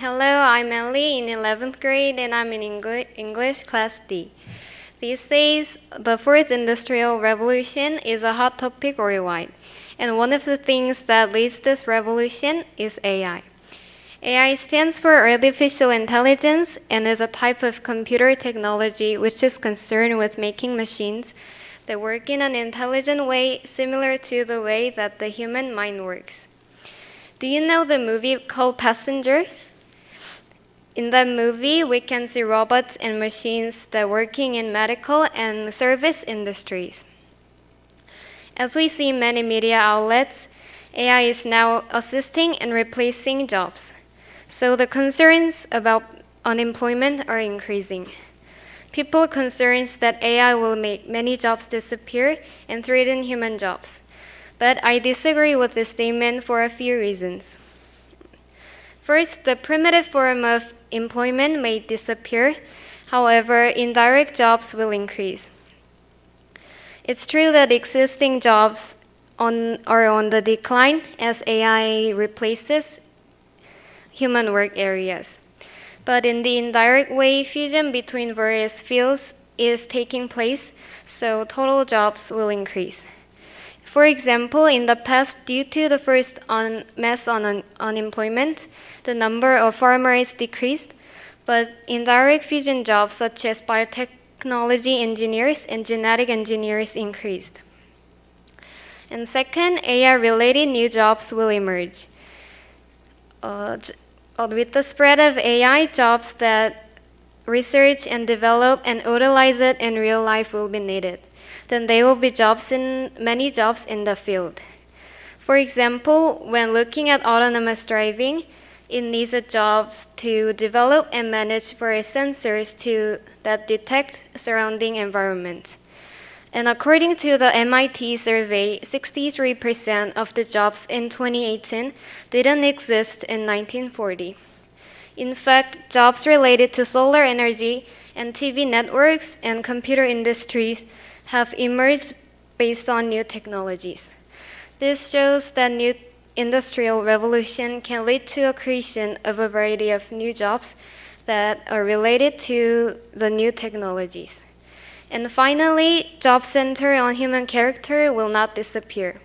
Hello, I'm Ellie in 11th grade and I'm in English Class D. These days, the fourth industrial revolution is a hot topic worldwide, and one of the things that leads this revolution is AI. AI stands for artificial intelligence and is a type of computer technology which is concerned with making machines that work in an intelligent way similar to the way that the human mind works. Do you know the movie called Passengers? In that movie, we can see robots and machines that are working in medical and service industries. As we see many media outlets, AI is now assisting and replacing jobs. So the concerns about unemployment are increasing. People are concerned that AI will make many jobs disappear and threaten human jobs. But I disagree with this statement for a few reasons. First, the primitive form of employment may disappear. However, indirect jobs will increase. It's true that existing jobs are on the decline as AI replaces human work areas. But in the indirect way, fusion between various fields is taking place, so total jobs will increase. For example, in the past, due to the first mass unemployment, the number of farmers decreased, but indirect fusion jobs such as biotechnology engineers and genetic engineers increased. And second, AI-related new jobs will emerge. With the spread of AI, jobs that research and develop and utilize it in real life will be needed. Then there will be many jobs in the field. For example, when looking at autonomous driving, it needs jobs to develop and manage various sensors that detect surrounding environment. And according to the MIT survey, 63% of the jobs in 2018 didn't exist in 1940. In fact, jobs related to solar energy and TV networks and computer industries have emerged based on new technologies. This shows that new industrial revolution can lead to a creation of a variety of new jobs that are related to the new technologies. And finally, jobs centered on human character will not disappear.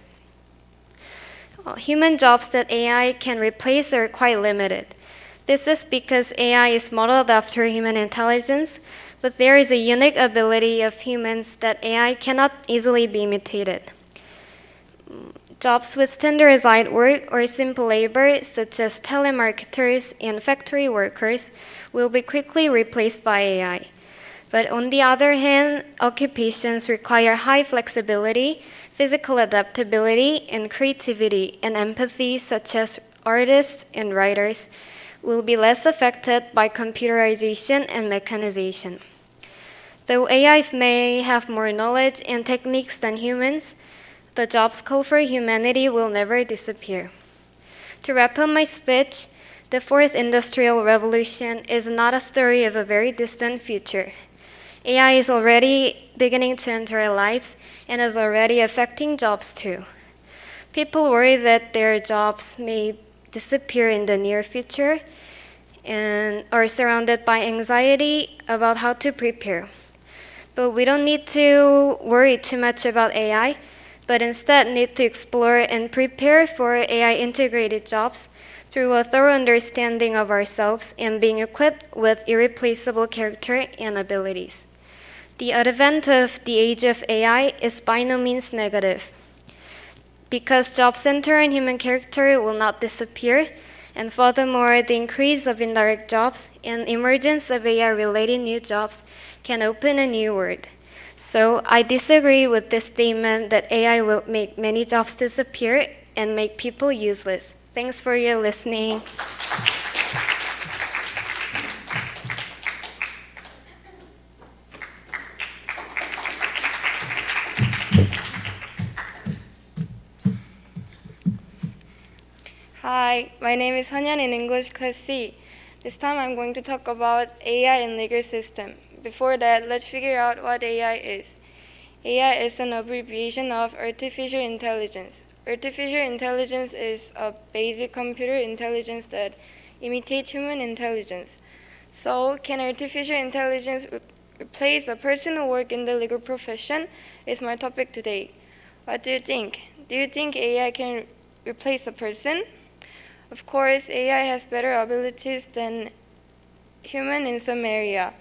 Human jobs that AI can replace are quite limited. This is because AI is modeled after human intelligence, but there is a unique ability of humans that AI cannot easily be imitated. Jobs with standardized work or simple labor, such as telemarketers and factory workers, will be quickly replaced by AI. But on the other hand, occupations require high flexibility, physical adaptability, and creativity and empathy, such as artists and writers, will be less affected by computerization and mechanization. Though AI may have more knowledge and techniques than humans, the jobs called for humanity will never disappear. To wrap up my speech, the fourth industrial revolution is not a story of a very distant future. AI is already beginning to enter our lives and is already affecting jobs too. People worry that their jobs may disappear in the near future and are surrounded by anxiety about how to prepare. But we don't need to worry too much about AI, but instead need to explore and prepare for AI integrated jobs through a thorough understanding of ourselves and being equipped with irreplaceable character and abilities. The advent of the age of AI is by no means negative. Because job center and human character will not disappear, and furthermore, the increase of indirect jobs and emergence of AI-related new jobs can open a new world. So I disagree with this statement that AI will make many jobs disappear and make people useless. Thanks for your listening. Hi, my name is Hanyan in English Class C. This time I'm going to talk about AI in legal system. Before that, let's figure out what AI is. AI is an abbreviation of artificial intelligence. Artificial intelligence is a basic computer intelligence that imitate human intelligence. So, can artificial intelligence replace a person who works in the legal profession? Is my topic today. What do you think? Do you think AI can replace a person? Of course, AI has better abilities than human in some area,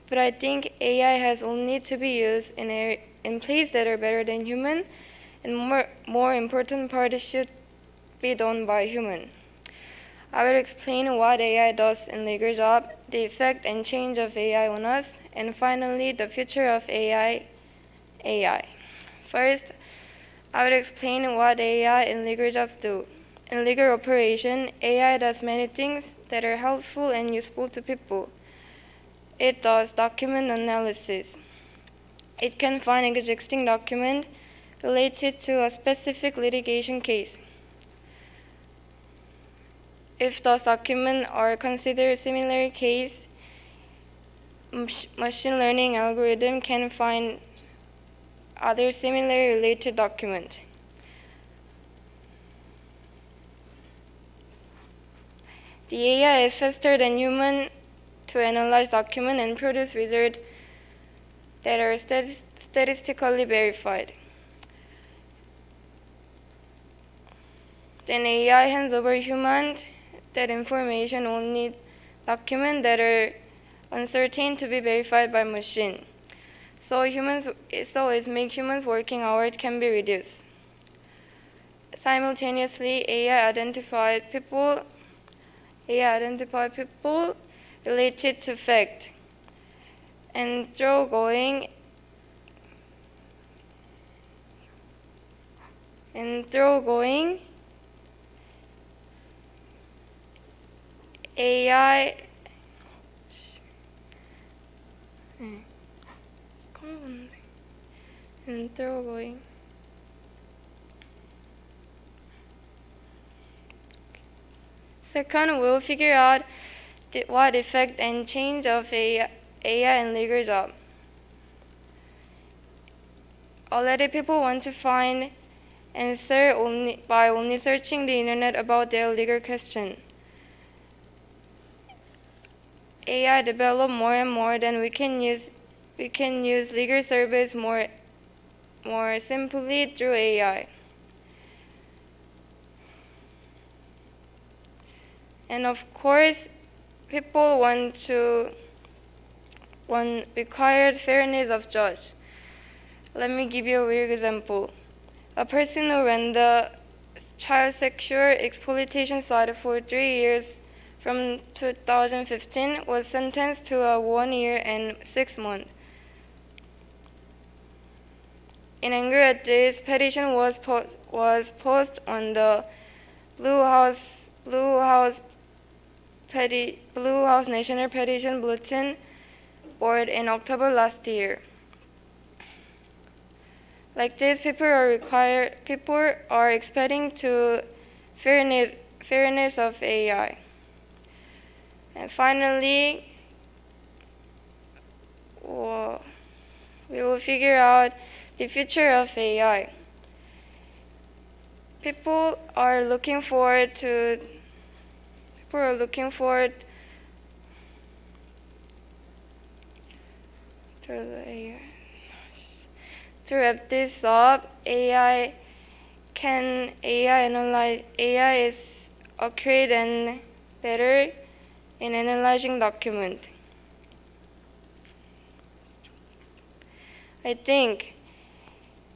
but I think AI has only to be used in places that are better than human, and more important part should be done by human. I will explain what AI does in legal job, the effect and change of AI on us, and finally the future of AI. First, I will explain what AI in legal jobs do. In legal operation, AI does many things that are helpful and useful to people. It does document analysis. It can find existing document related to a specific litigation case. If those documents are considered similar case, machine learning algorithm can find other similar related document. The AI is faster than human to analyze document and produce results that are statistically verified. Then AI hands over humans that information only documents that are uncertain to be verified by machine. So it makes humans working hours can be reduced. Simultaneously, AI identified people related to fact and thoroughgoing AI and thoroughgoing Second, we'll figure out what effect and change of AI in legal job. Already people want to find answer by only searching the internet about their legal question. AI develop more and more, then we can use legal service more simply through AI. And of course, people required fairness of judge. Let me give you a real example. A person who ran the child sexual exploitation site for 3 years from 2015 was sentenced to 1 year and 6 months. In anger at this, petition was posted on the Blue House National Petition Bulletin Board in October last year. Like this, people are expecting to fairness of AI. And finally, we will figure out the future of AI. People are looking forward to the AI. To wrap this up, AI is accurate and better in analyzing document. I think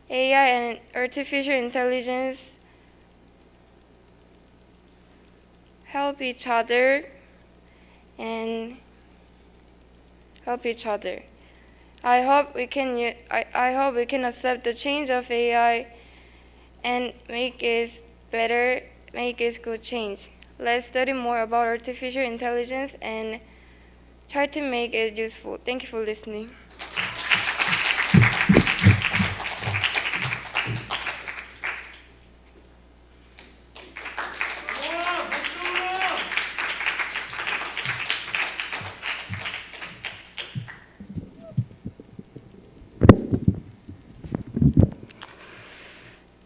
AI and artificial intelligence help each other. I hope we can accept the change of AI and make it better, make it good change. Let's study more about artificial intelligence and try to make it useful. Thank you for listening.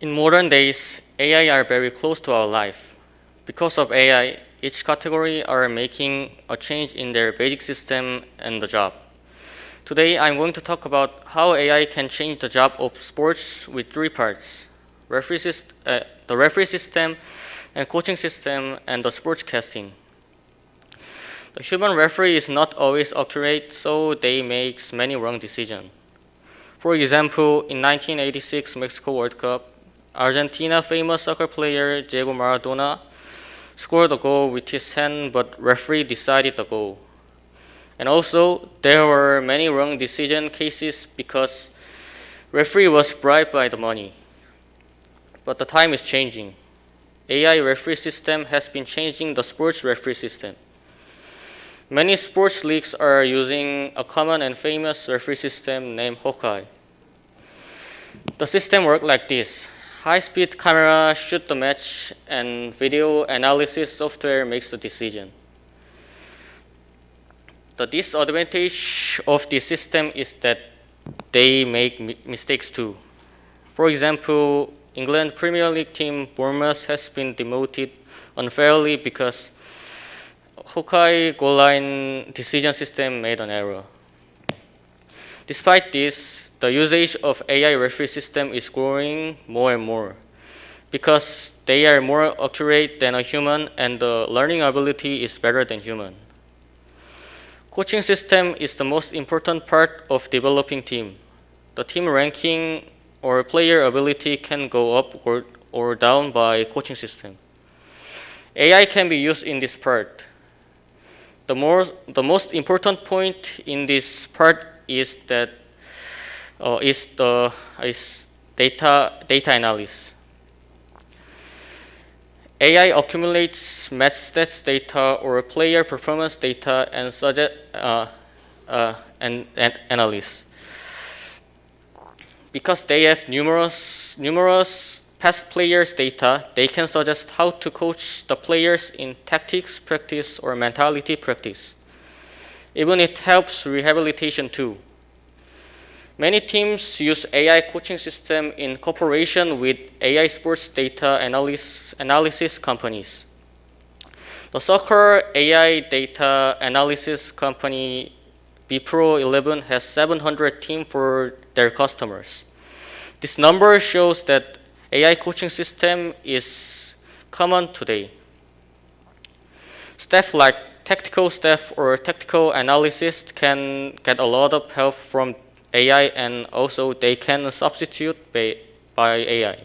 In modern days, AI are very close to our life. Because of AI, each category are making a change in their basic system and the job. Today, I'm going to talk about how AI can change the job of sports with three parts: the referee system, and coaching system, and the sportscasting. The human referee is not always accurate, so they make many wrong decisions. For example, in 1986 Mexico World Cup, Argentina famous soccer player Diego Maradona scored a goal with his hand, but referee decided the goal. And also, there were many wrong decision cases because referee was bribed by the money. But the time is changing. AI referee system has been changing the sports referee system. Many sports leagues are using a common and famous referee system named Hawkeye. The system works like this. High-speed camera shoot the match and video analysis software makes the decision. The disadvantage of this system is that they make mistakes too. For example, England Premier League team Bournemouth has been demoted unfairly because Hawkeye goal line decision system made an error. Despite this, the usage of AI referee system is growing more and more because they are more accurate than a human and the learning ability is better than human. Coaching system is the most important part of developing team. The team ranking or player ability can go up or down by coaching system. AI can be used in this part. The most important point in this part is that is data analysis. AI accumulates match stats data or player performance data and suggest and analysis. Because they have numerous past players' data, they can suggest how to coach the players in tactics practice or mentality practice. Even it helps rehabilitation too. Many teams use AI coaching system in cooperation with AI sports data analysis companies. The soccer AI data analysis company BPro 11 has 700 teams for their customers. This number shows that AI coaching system is common today. Staff like tactical staff or tactical analysts can get a lot of help from AI and also they can substitute by AI.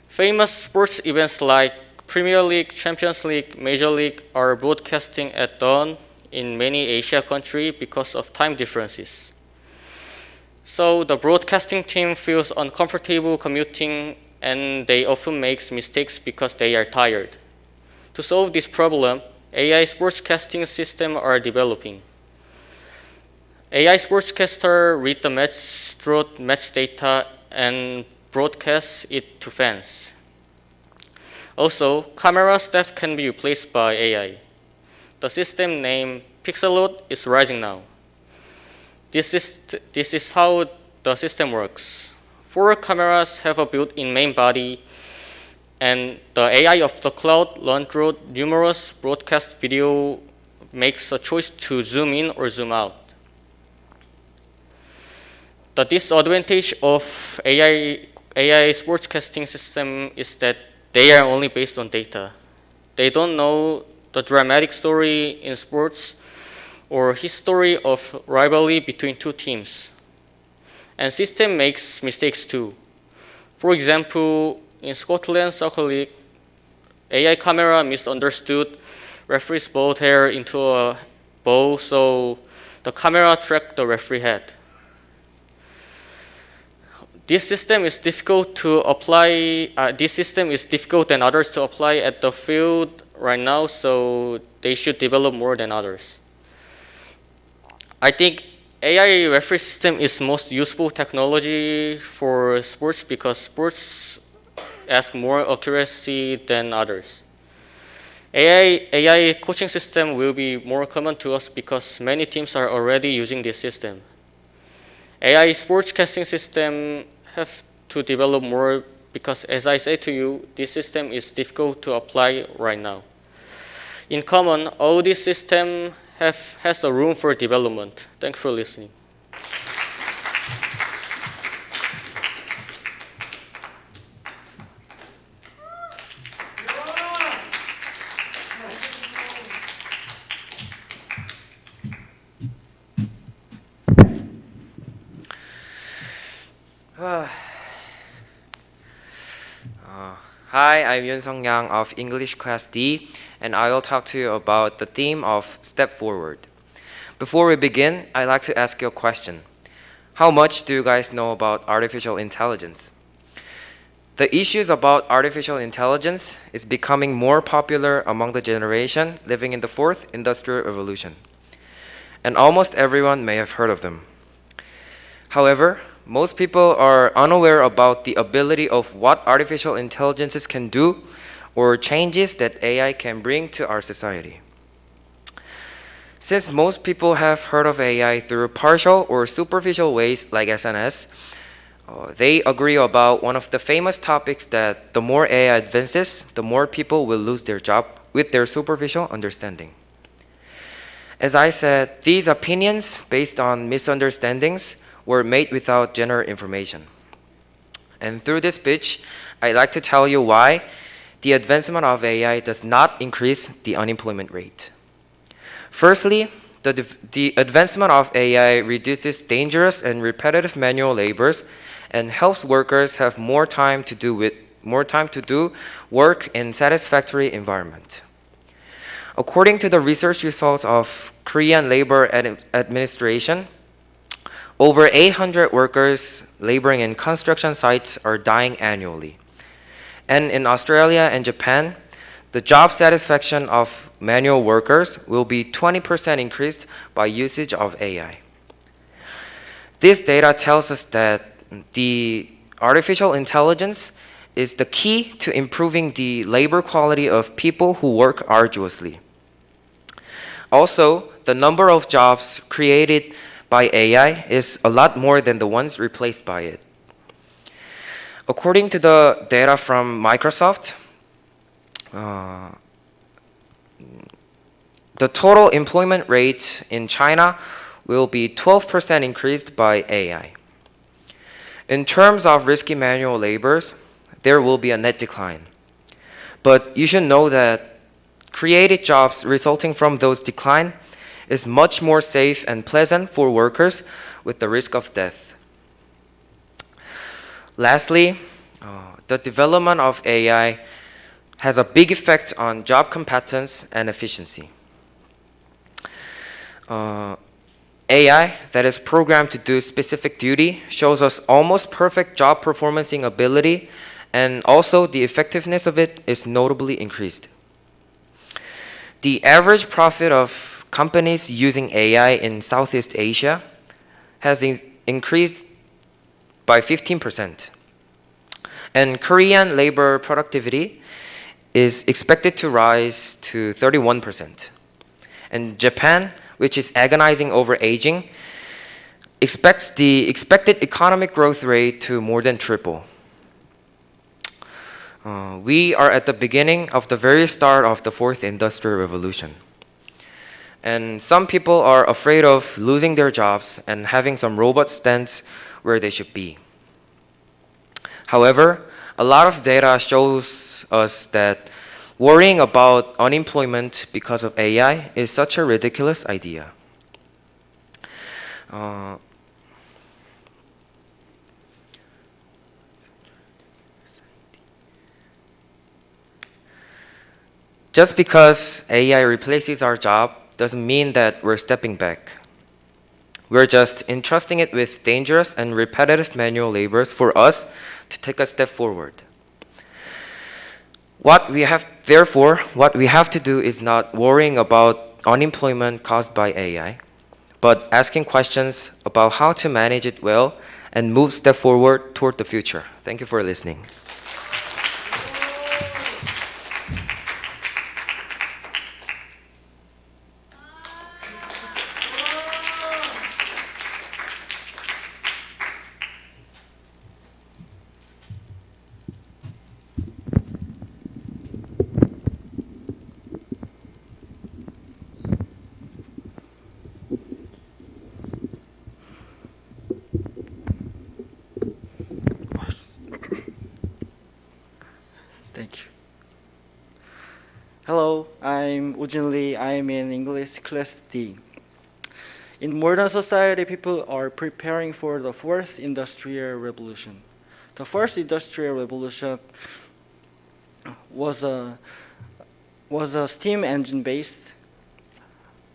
Famous sports events like Premier League, Champions League, Major League are broadcasting at dawn in many Asia countries because of time differences. So the broadcasting team feels uncomfortable commuting and they often make mistakes because they are tired. To solve this problem, AI sportscasting systems are developing. AI sportscaster read the match data and broadcast it to fans. Also, camera staff can be replaced by AI. The system named Pixelot is rising now. This is how the system works. 4 cameras have a built-in main body, and the AI of the cloud learned through numerous broadcast video makes a choice to zoom in or zoom out. The disadvantage of AI sportscasting system is that they are only based on data. They don't know the dramatic story in sports or history of rivalry between two teams. And system makes mistakes too. For example, in Scotland Soccer League, AI camera misunderstood referee's bald hair into a bow, so the camera tracked the referee head. This system is difficult to apply. This system is difficult than others to apply at the field right now, so they should develop more than others. I think AI referee system is most useful technology for sports because sports ask more accuracy than others. AI coaching system will be more common to us because many teams are already using this system. AI sportscasting system have to develop more because, as I said to you, this system is difficult to apply right now. In common, all these systems has a room for development. Thanks for listening. Hi, I'm Yun Sung Yang of English Class D, and I will talk to you about the theme of Step Forward. Before we begin, I'd like to ask you a question. How much do you guys know about artificial intelligence? The issues about artificial intelligence is becoming more popular among the generation living in the fourth industrial revolution, and almost everyone may have heard of them. However, most people are unaware about the ability of what artificial intelligences can do or changes that AI can bring to our society. Since most people have heard of AI through partial or superficial ways like SNS, they agree about one of the famous topics that the more AI advances, the more people will lose their job with their superficial understanding. As I said, these opinions based on misunderstandings were made without general information. And through this speech, I'd like to tell you why the advancement of AI does not increase the unemployment rate. Firstly, the advancement of AI reduces dangerous and repetitive manual labors and helps workers have more time to do work in satisfactory environment. According to the research results of Korean Labor Administration, over 800 workers laboring in construction sites are dying annually. And in Australia and Japan, the job satisfaction of manual workers will be 20% increased by usage of AI. This data tells us that the artificial intelligence is the key to improving the labor quality of people who work arduously. Also, the number of jobs created by AI is a lot more than the ones replaced by it. According to the data from Microsoft, the total employment rate in China will be 12% increased by AI. In terms of risky manual labors, there will be a net decline. But you should know that created jobs resulting from those decline is much more safe and pleasant for workers with the risk of death. Lastly, the development of AI has a big effect on job competence and efficiency. AI that is programmed to do specific duty shows us almost perfect job performancing ability, and also the effectiveness of it is notably increased. The average profit of companies using AI in Southeast Asia has increased by 15%. And Korean labor productivity is expected to rise to 31%. And Japan, which is agonizing over aging, expects the expected economic growth rate to more than triple. We are at the beginning of the very start of the fourth industrial revolution. And some people are afraid of losing their jobs and having some robots stand where they should be. However, a lot of data shows us that worrying about unemployment because of AI is such a ridiculous idea. Just because AI replaces our job doesn't mean that we're stepping back. We're just entrusting it with dangerous and repetitive manual labors for us to take a step forward. What we have to do is not worrying about unemployment caused by AI, but asking questions about how to manage it well and move step forward toward the future. Thank you for listening. Thank you. Hello, I'm Ujin Lee. I'm in English Class D. In modern society, people are preparing for the fourth industrial revolution. The first industrial revolution was a steam engine based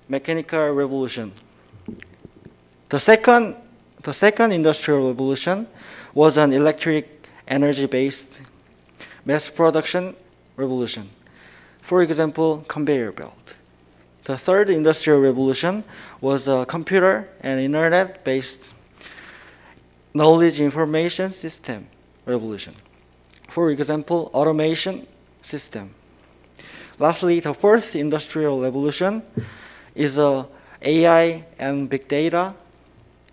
mechanical revolution. The second industrial revolution was an electric energy based mass production revolution. For example, conveyor belt. The third industrial revolution was a computer and internet based knowledge information system revolution. For example, automation system. Lastly, the fourth industrial revolution is a AI and big data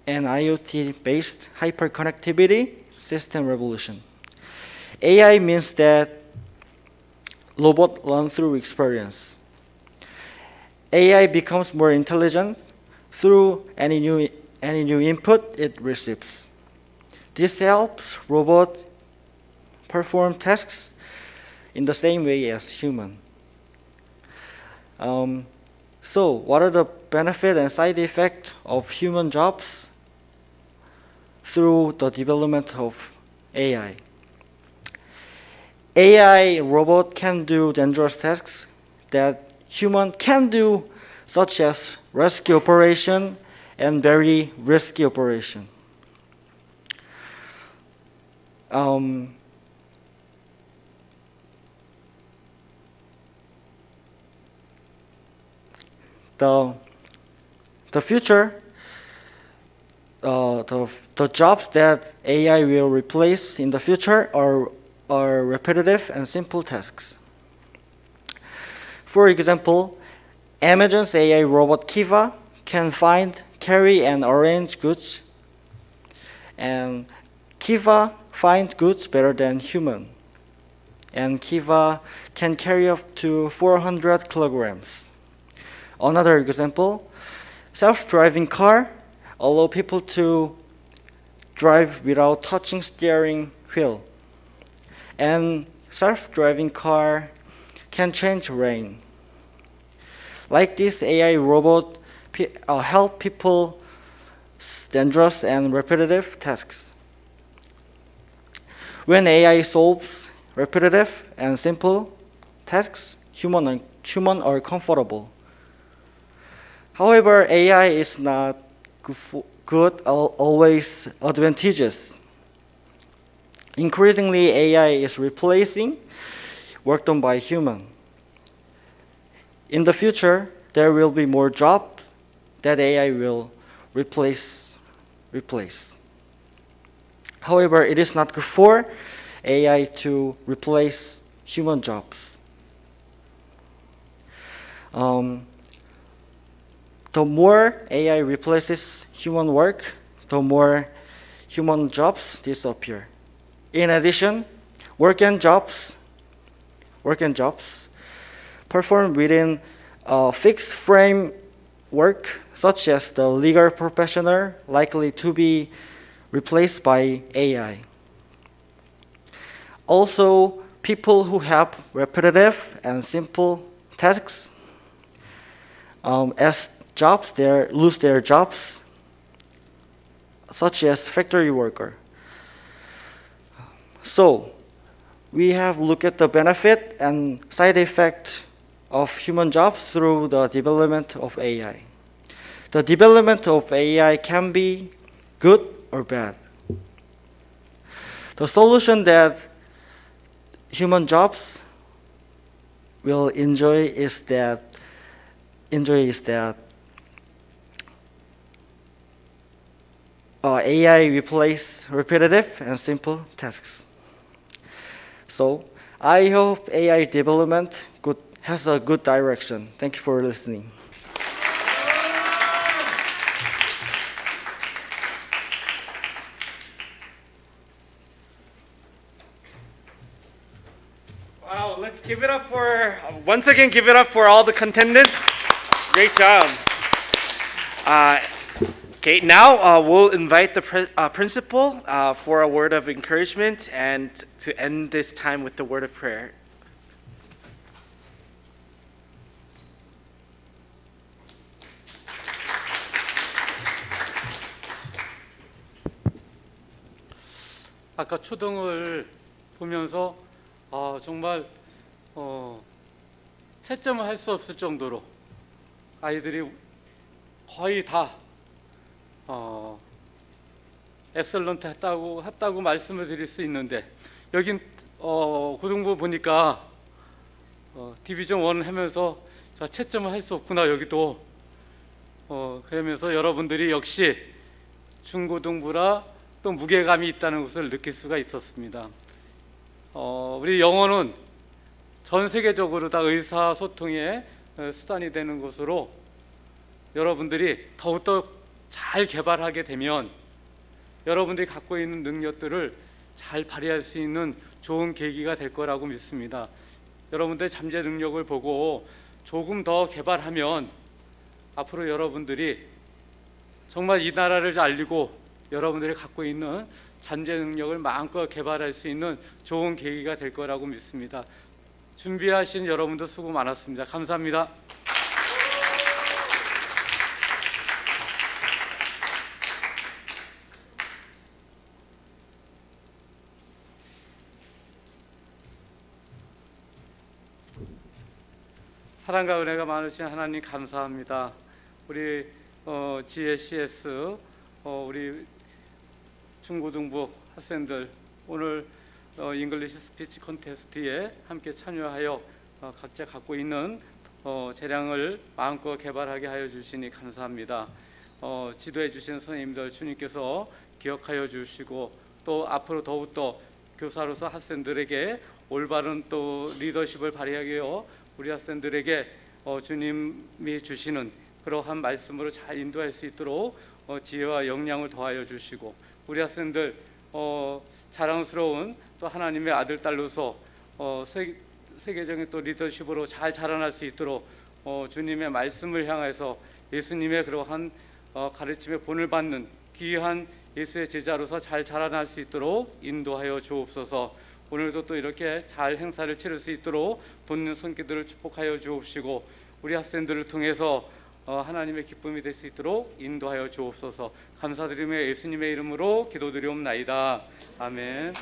and IoT-based hyperconnectivity system revolution. AI means that robot learn through experience. AI becomes more intelligent through any new input it receives. This helps robot perform tasks in the same way as human. So, what are the benefit and side effects of human jobs through the development of AI? AI robot can do dangerous tasks that human can do, such as rescue operation and very risky operation. The future, the jobs that AI will replace in the future are repetitive and simple tasks. For example, Amazon's AI robot Kiva can find, carry, and arrange goods, and Kiva finds goods better than human. And Kiva can carry up to 400 kilograms. Another example, self-driving car allow people to drive without touching steering wheel. And self-driving car can change lane. Like this, AI robot help people dangerous and repetitive tasks. When AI solves repetitive and simple tasks, humans are comfortable. However, AI is not good always advantageous. Increasingly, AI is replacing work done by humans. In the future, there will be more jobs that AI will replace. However, it is not good for AI to replace human jobs. The more AI replaces human work, the more human jobs disappear. In addition, work and jobs performed within a fixed framework, such as the legal professional, likely to be replaced by AI. Also, people who have repetitive and simple tasks as jobs, they lose their jobs, such as factory worker. So, we have looked at the benefit and side effect of human jobs through the development of AI. The development of AI can be good or bad. The solution that human jobs will enjoy is that AI replace repetitive and simple tasks. So I hope AI development has a good direction. Thank you for listening. Wow, let's give it up for, once again, give it up for all the contendants. Great job. Okay, now we'll invite the principal for a word of encouragement and to end this time with the word of prayer. 아까 초등을 보면서 정말 채점을 할 수 없을 정도로 아이들이 거의 다 엑셀런트 했다고 말씀을 드릴 수 있는데, 여긴 고등부 보니까 디비전 1 하면서 채점을 할 수 없구나 여기도, 그러면서 여러분들이 역시 중고등부라 또 무게감이 있다는 것을 느낄 수가 있었습니다. 우리 영어는 전 세계적으로 다 의사소통의 수단이 되는 것으로 여러분들이 더욱더 잘 개발하게 되면 여러분들이 갖고 있는 능력들을 잘 발휘할 수 있는 좋은 계기가 될 거라고 믿습니다. 여러분들의 잠재 능력을 보고 조금 더 개발하면 앞으로 여러분들이 정말 이 나라를 알리고 여러분들이 갖고 있는 잠재 능력을 마음껏 개발할 수 있는 좋은 계기가 될 거라고 믿습니다. 준비하신 여러분도 수고 많았습니다. 감사합니다. 사랑과 은혜가 많으신 하나님 감사합니다. 우리 GLCS 우리 중고등부 학생들 오늘 잉글리시 스피치 콘테스트에 함께 참여하여 각자 갖고 있는 재량을 마음껏 개발하게 하여 주시니 감사합니다. 지도해 주신 선생님들 주님께서 기억하여 주시고 또 앞으로 더욱더 교사로서 학생들에게 올바른 또 리더십을 발휘하게 하여 우리 학생들에게 주님이 주시는 그러한 말씀으로 잘 인도할 수 있도록 지혜와 역량을 더하여 주시고 우리 학생들 자랑스러운 또 하나님의 아들 딸로서 세계적인 또 리더십으로 잘 자라날 수 있도록 주님의 말씀을 향해서 예수님의 그러한 가르침의 본을 받는 귀한 예수의 제자로서 잘 자라날 수 있도록 인도하여 주옵소서. 오늘도 또 이렇게 잘 행사를 치를 수 있도록 돕는 손길들을 축복하여 주옵시고 우리 학생들을 통해서 하나님의 기쁨이 될 수 있도록 인도하여 주옵소서. 감사드리며 예수님의 이름으로 기도드리옵나이다. 아멘.